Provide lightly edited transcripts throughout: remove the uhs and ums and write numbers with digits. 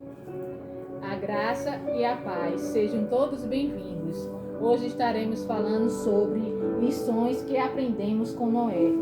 A graça e a paz, sejam todos bem-vindos. Hoje estaremos falando sobre lições que aprendemos com Noé.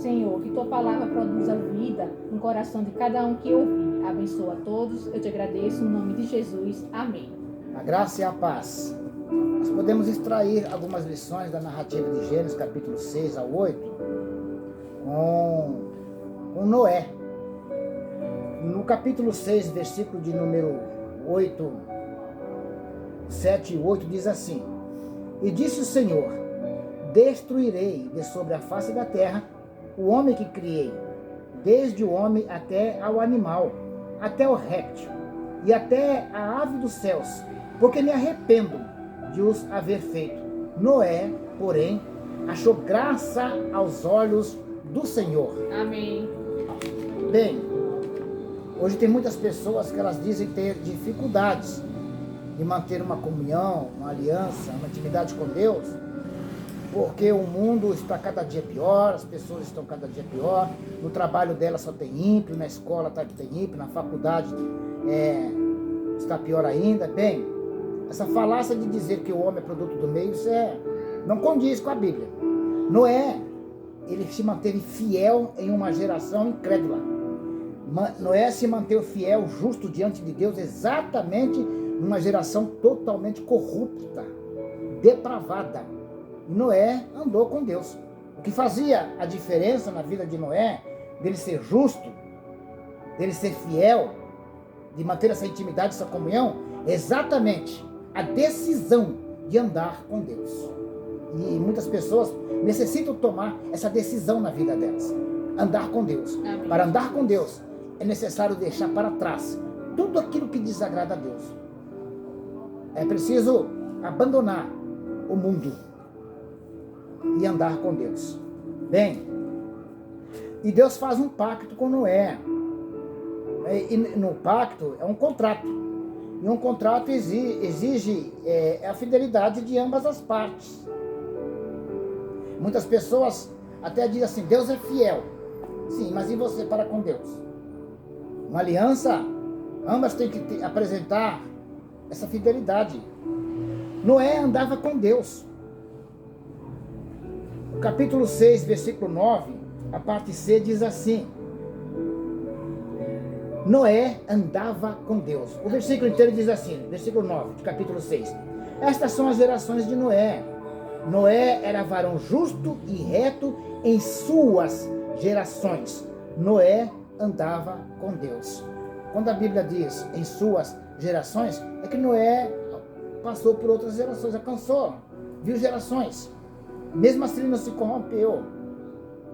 Senhor, que tua palavra produza vida no coração de cada um que ouvir. Abençoa a todos, eu te agradeço no nome de Jesus. Amém. A graça e a paz. Nós podemos extrair algumas lições da narrativa de Gênesis, capítulo 6 ao 8, com Noé. No capítulo 6, versículo de número 8, 7 e 8, diz assim: E disse o Senhor: Destruirei de sobre a face da terra o homem que criei, desde o homem até ao animal, até o réptil, e até a ave dos céus, porque me arrependo de os haver feito. Noé, porém, achou graça aos olhos do Senhor. Amém. Bem, hoje tem muitas pessoas que elas dizem ter dificuldades de manter uma comunhão, uma aliança, uma intimidade com Deus, porque o mundo está cada dia pior, as pessoas estão cada dia pior, no trabalho dela só tem ímpio, na escola tem ímpio, na faculdade está pior ainda. Bem, essa falácia de dizer que o homem é produto do meio, isso não condiz com a Bíblia. Noé, ele se manteve fiel em uma geração incrédula. Noé se manteve fiel, justo diante de Deus, exatamente numa geração totalmente corrupta, depravada. E Noé andou com Deus. O que fazia a diferença na vida de Noé, dele ser justo, dele ser fiel, de manter essa intimidade, essa comunhão, é exatamente a decisão de andar com Deus. E muitas pessoas necessitam tomar essa decisão na vida delas, andar com Deus. Amém. Para andar com Deus, é necessário deixar para trás tudo aquilo que desagrada a Deus. É preciso abandonar o mundo e andar com Deus. Bem, e Deus faz um pacto com Noé. E no pacto é um contrato. E um contrato exige a fidelidade de ambas as partes. Muitas pessoas até dizem assim: Deus é fiel. Sim, mas e você para com Deus? Uma aliança, ambas têm que apresentar essa fidelidade. Noé andava com Deus. O capítulo 6, versículo 9, a parte C diz assim: Noé andava com Deus. O versículo inteiro diz assim, versículo 9, de capítulo 6. Estas são as gerações de Noé. Noé era varão justo e reto em suas gerações. Noé andava com Deus. Quando a Bíblia diz em suas gerações, é que Noé passou por outras gerações, alcançou, viu gerações. Mesmo assim ele não se corrompeu.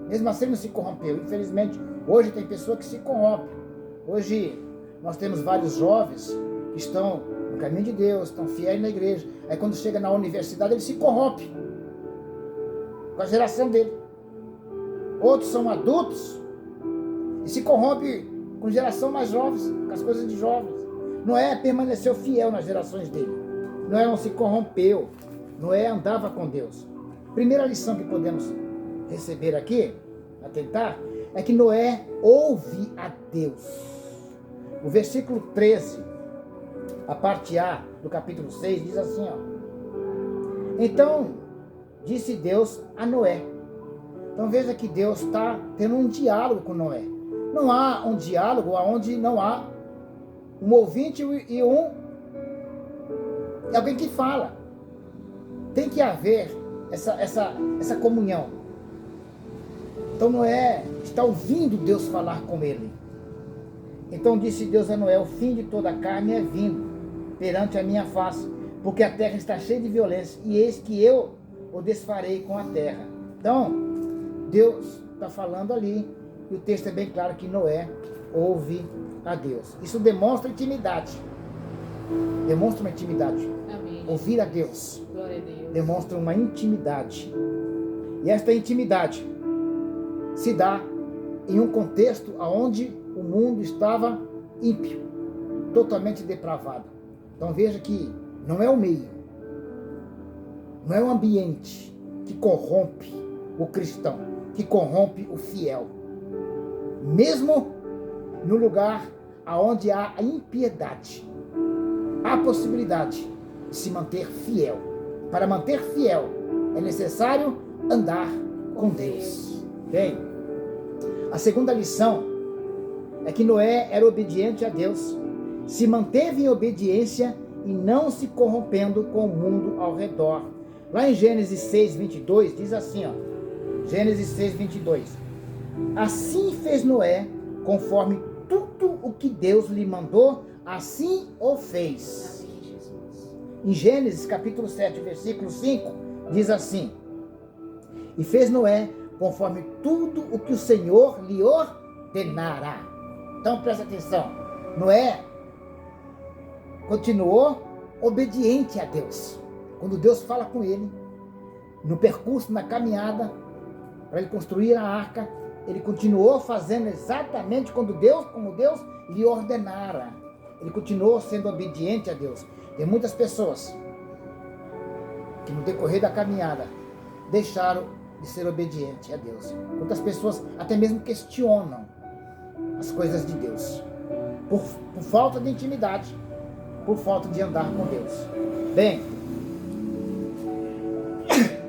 Mesmo assim ele não se corrompeu. Infelizmente, hoje tem pessoa que se corrompe. Hoje nós temos vários jovens que estão no caminho de Deus, estão fiéis na igreja. Aí quando chega na universidade ele se corrompe com a geração dele. Outros são adultos e se corrompe com geração mais jovens, com as coisas de jovens. Noé permaneceu fiel nas gerações dele. Noé não se corrompeu. Noé andava com Deus. Primeira lição que podemos receber aqui, atentar, é que Noé ouve a Deus. O versículo 13, a parte A do capítulo 6, diz assim, ó: Então disse Deus a Noé. Então veja que Deus está tendo um diálogo com Noé. Não há um diálogo onde não há um ouvinte e alguém que fala. Tem que haver essa comunhão. Então Noé está ouvindo Deus falar com ele. Então disse Deus a Noé: O fim de toda a carne é vindo perante a minha face, porque a terra está cheia de violência, e eis que eu o desfarei com a terra. Então, Deus está falando ali, e o texto é bem claro que Noé ouve a Deus. Isso demonstra intimidade. Demonstra uma intimidade. Amém. Ouvir a Deus Glória a Deus. demonstra uma intimidade. E esta intimidade se dá em um contexto onde o mundo estava ímpio, totalmente depravado. Então veja que não é o meio, não é o ambiente que corrompe o cristão, que corrompe o fiel. Mesmo no lugar aonde há a impiedade, há a possibilidade de se manter fiel. Para manter fiel, é necessário andar com Deus. Bem, a segunda lição é que Noé era obediente a Deus, se manteve em obediência e não se corrompendo com o mundo ao redor. Lá em Gênesis 6, 22, diz assim, ó, Gênesis 6, 22. Assim fez Noé, conforme tudo o que Deus lhe mandou, assim o fez. Em Gênesis capítulo 7, versículo 5, diz assim: e fez Noé conforme tudo o que o Senhor lhe ordenara. Então presta atenção, Noé continuou obediente a Deus. Quando Deus fala com ele, no percurso, na caminhada, para ele construir a arca, ele continuou fazendo exatamente como Deus lhe ordenara. Ele continuou sendo obediente a Deus. Tem muitas pessoas que no decorrer da caminhada deixaram de ser obedientes a Deus. Muitas pessoas até mesmo questionam as coisas de Deus por falta de intimidade, por falta de andar com Deus. Bem,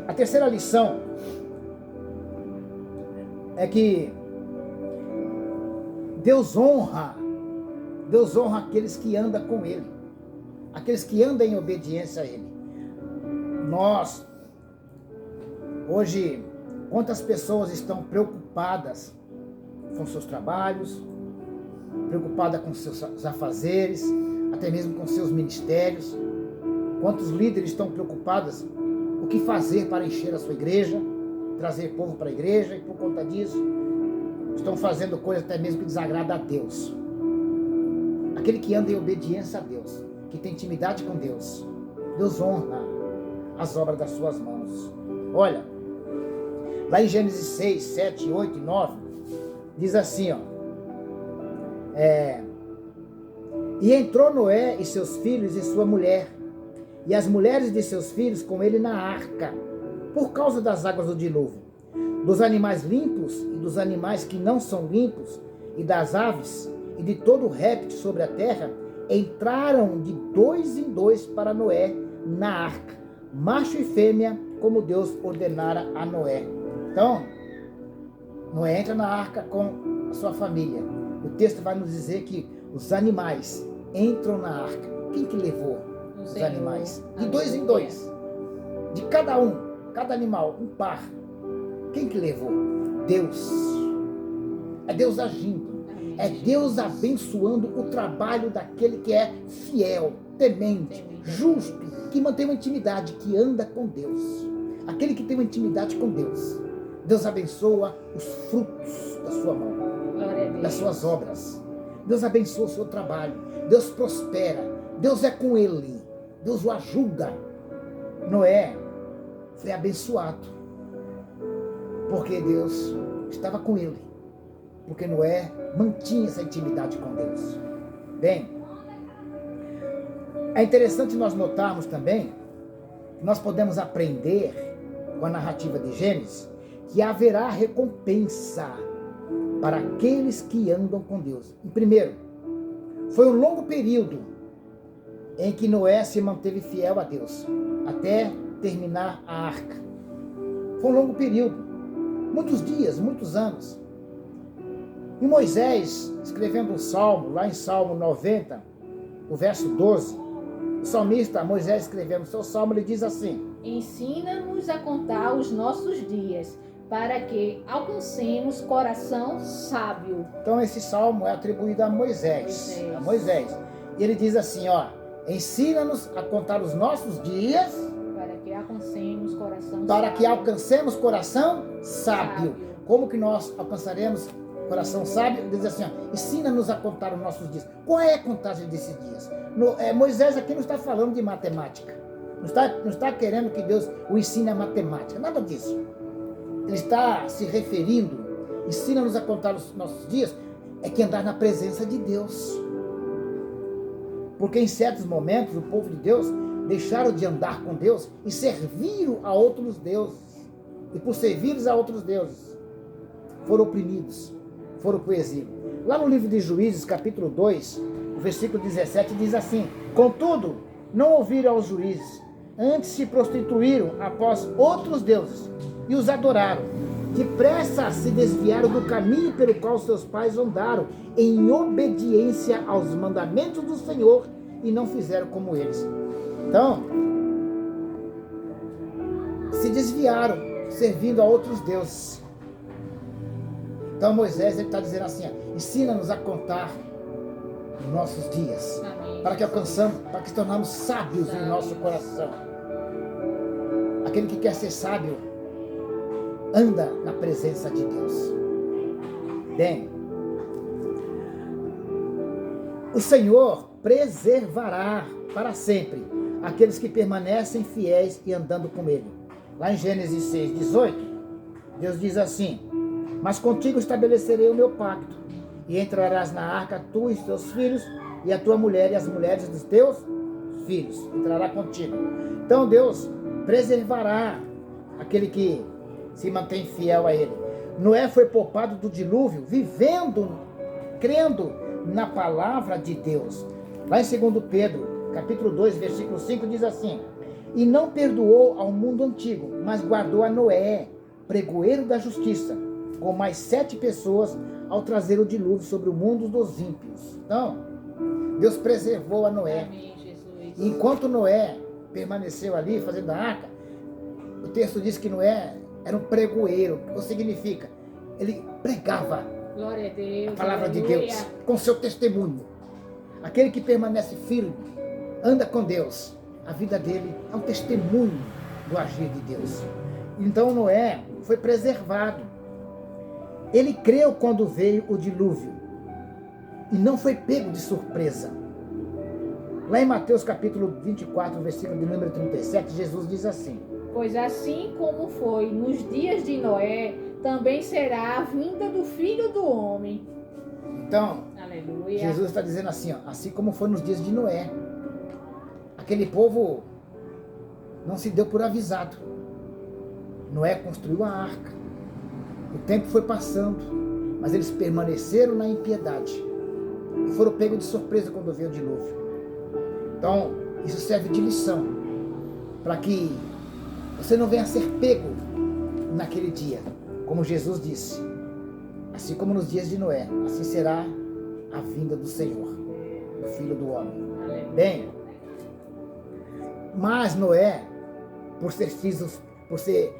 a terceira lição é que Deus honra aqueles que andam com Ele, aqueles que andam em obediência a Ele. Nós, hoje, quantas pessoas estão preocupadas com seus trabalhos, preocupadas com seus afazeres, até mesmo com seus ministérios? Quantos líderes estão preocupados o que fazer para encher a sua igreja, trazer povo para a igreja, e por conta disso estão fazendo coisas até mesmo que desagrada a Deus. Aquele que anda em obediência a Deus, que tem intimidade com Deus, Deus honra as obras das suas mãos. Olha, lá em Gênesis 6, 7, 8 e 9, diz assim, ó, e entrou Noé e seus filhos e sua mulher, e as mulheres de seus filhos com ele na arca, por causa das águas do dilúvio, dos animais limpos e dos animais que não são limpos, e das aves, e de todo réptil sobre a terra, entraram de 2 em 2 para Noé na arca, macho e fêmea, como Deus ordenara a Noé. Então, Noé entra na arca com a sua família. O texto vai nos dizer que os animais entram na arca. Quem que levou os animais? De 2 em 2. De cada animal, um par. Quem que levou? Deus. É Deus agindo. É Deus abençoando o trabalho daquele que é fiel, temente, justo, que mantém uma intimidade, que anda com Deus. Aquele que tem uma intimidade com Deus. Deus abençoa os frutos da sua mão, das suas obras. Deus abençoa o seu trabalho. Deus prospera. Deus é com ele. Deus o ajuda. Noé foi abençoado, porque Deus estava com ele. Porque Noé mantinha essa intimidade com Deus. Bem, é interessante nós notarmos também, que nós podemos aprender com a narrativa de Gênesis, que haverá recompensa para aqueles que andam com Deus. E primeiro, foi um longo período em que Noé se manteve fiel a Deus, até terminar a arca. Foi um longo período, muitos dias, muitos anos. E Moisés, escrevendo um salmo, lá em Salmo 90, o verso 12, o salmista Moisés, escrevendo o seu salmo, ele diz assim: ensina-nos a contar os nossos dias, para que alcancemos coração sábio. Então esse salmo é atribuído a Moisés. E ele diz assim, ó: ensina-nos a contar os nossos dias, para que alcancemos coração para sábio. que alcancemos coração sábio. Como que nós alcançaremos coração sábio? Ele diz assim, ó: ensina-nos a contar os nossos dias. Qual é a contagem desses dias? Moisés aqui não está falando de matemática. Não está querendo que Deus o ensine a matemática. Nada disso. Ele está se referindo, ensina-nos a contar os nossos dias, é que andar na presença de Deus. Porque em certos momentos o povo de Deus deixaram de andar com Deus e serviram a outros deuses. E por servir a outros deuses, foram oprimidos, foram para o exílio. Lá no livro de Juízes, capítulo 2, o versículo 17, diz assim: contudo, não ouviram aos juízes, antes se prostituíram após outros deuses e os adoraram. Depressa se desviaram do caminho pelo qual seus pais andaram, em obediência aos mandamentos do Senhor, e não fizeram como eles. Então, se desviaram, servindo a outros deuses. Então Moisés está dizendo assim: ensina-nos a contar nossos dias, para que alcançamos, para que tornamos sábios em nosso coração. Aquele que quer ser sábio anda na presença de Deus. Bem, o Senhor preservará para sempre aqueles que permanecem fiéis e andando com Ele. Lá em Gênesis 6:18, Deus diz assim: mas contigo estabelecerei o meu pacto, e entrarás na arca tu e teus filhos, e a tua mulher e as mulheres dos teus filhos. Entrará contigo. Então Deus preservará aquele que se mantém fiel a Ele. Noé foi poupado do dilúvio, vivendo, crendo na palavra de Deus. Lá em 2 Pedro, capítulo 2, versículo 5, diz assim: e não perdoou ao mundo antigo, mas guardou a Noé, pregoeiro da justiça, com mais 7 pessoas, ao trazer o dilúvio sobre o mundo dos ímpios. Então, Deus preservou a Noé. Amém, Jesus. E enquanto Noé permaneceu ali fazendo a arca, o texto diz que Noé era um pregoeiro. O que significa? Ele pregava Glória a Deus. a palavra de Aleluia. Deus com seu testemunho. Aquele que permanece firme, anda com Deus, a vida dele é um testemunho do agir de Deus. Então Noé foi preservado. Ele creu quando veio o dilúvio e não foi pego de surpresa. Lá em Mateus capítulo 24, versículo de número 37, Jesus diz assim: pois assim como foi nos dias de Noé, também será a vinda do Filho do Homem. Então, Aleluia. Jesus está dizendo assim, ó, assim como foi nos dias de Noé. Aquele povo não se deu por avisado. Noé construiu a arca. O tempo foi passando, mas eles permaneceram na impiedade e foram pegos de surpresa quando veio o dilúvio. Então, isso serve de lição para que você não venha a ser pego naquele dia. Como Jesus disse, assim como nos dias de Noé, assim será a vinda do Senhor, do Filho do Homem. Bem, mas Noé, por ser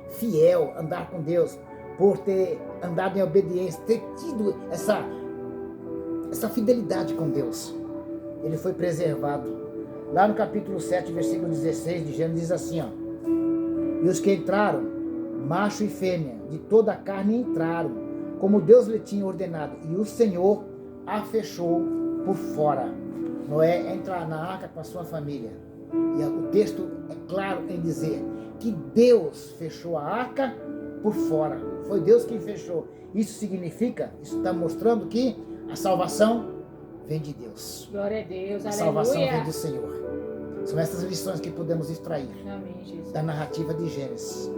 fiel, andar com Deus, por ter andado em obediência, ter tido essa fidelidade com Deus, ele foi preservado. Lá no capítulo 7, versículo 16 de Gênesis diz assim, ó: e os que entraram, macho e fêmea, de toda a carne entraram, como Deus lhe tinha ordenado, e o Senhor a fechou por fora. Noé entra na arca com a sua família. E o texto é claro em dizer que Deus fechou a arca por fora. Foi Deus quem fechou. Isso significa, isso está mostrando que a salvação vem de Deus. Glória a Deus. A Aleluia. salvação vem do Senhor. São essas lições que podemos extrair Amém, Jesus. da narrativa de Gênesis.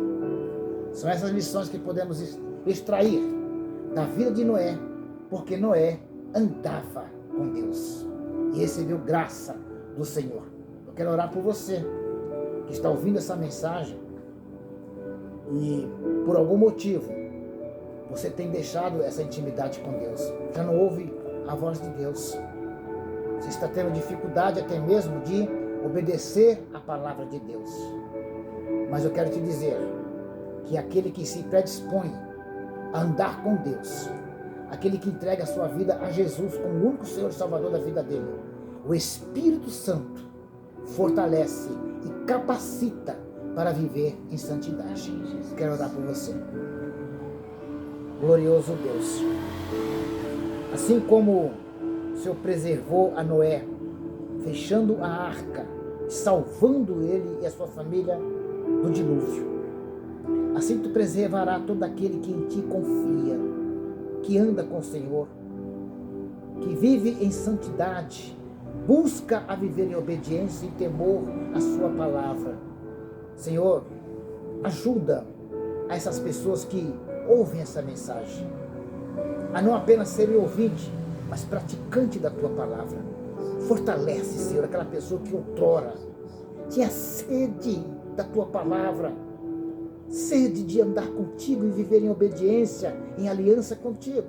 São essas lições que podemos extrair da vida de Noé, porque Noé andava com Deus e recebeu graça do Senhor. Eu quero orar por você que está ouvindo essa mensagem e por algum motivo você tem deixado essa intimidade com Deus, já não ouve a voz de Deus, você está tendo dificuldade até mesmo de obedecer a palavra de Deus. Mas eu quero te dizer que aquele que se predispõe a andar com Deus, aquele que entrega a sua vida a Jesus como o único Senhor e Salvador da vida dele, o Espírito Santo fortalece e capacita para viver em santidade. Quero orar por você. Glorioso Deus, assim como o Senhor preservou a Noé, fechando a arca, salvando ele e a sua família do dilúvio, assim tu preservará todo aquele que em ti confia, que anda com o Senhor, que vive em santidade, busca a viver em obediência e temor à sua palavra. Senhor, ajuda a essas pessoas que ouvem essa mensagem a não apenas serem ouvintes, mas praticante da tua palavra. Fortalece, Senhor, aquela pessoa que outrora tinha sede da tua palavra, sede de andar contigo e viver em obediência, em aliança contigo,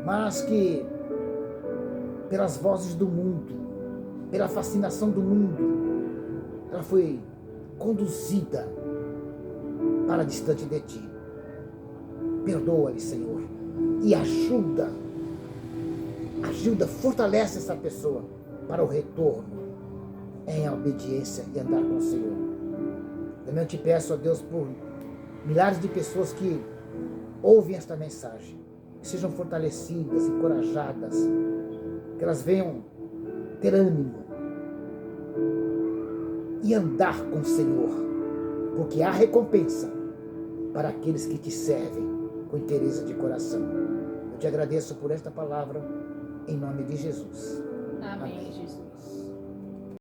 mas que pelas vozes do mundo, pela fascinação do mundo, ela foi conduzida para distante de ti. Perdoa-lhe, Senhor, e ajuda, fortalece essa pessoa para o retorno em obediência e andar com o Senhor. Também eu te peço, ó Deus, por milhares de pessoas que ouvem esta mensagem, que sejam fortalecidas, encorajadas, que elas venham ter ânimo e andar com o Senhor, porque há recompensa para aqueles que te servem com interesse de coração. Eu te agradeço por esta palavra, em nome de Jesus. Amém, Jesus.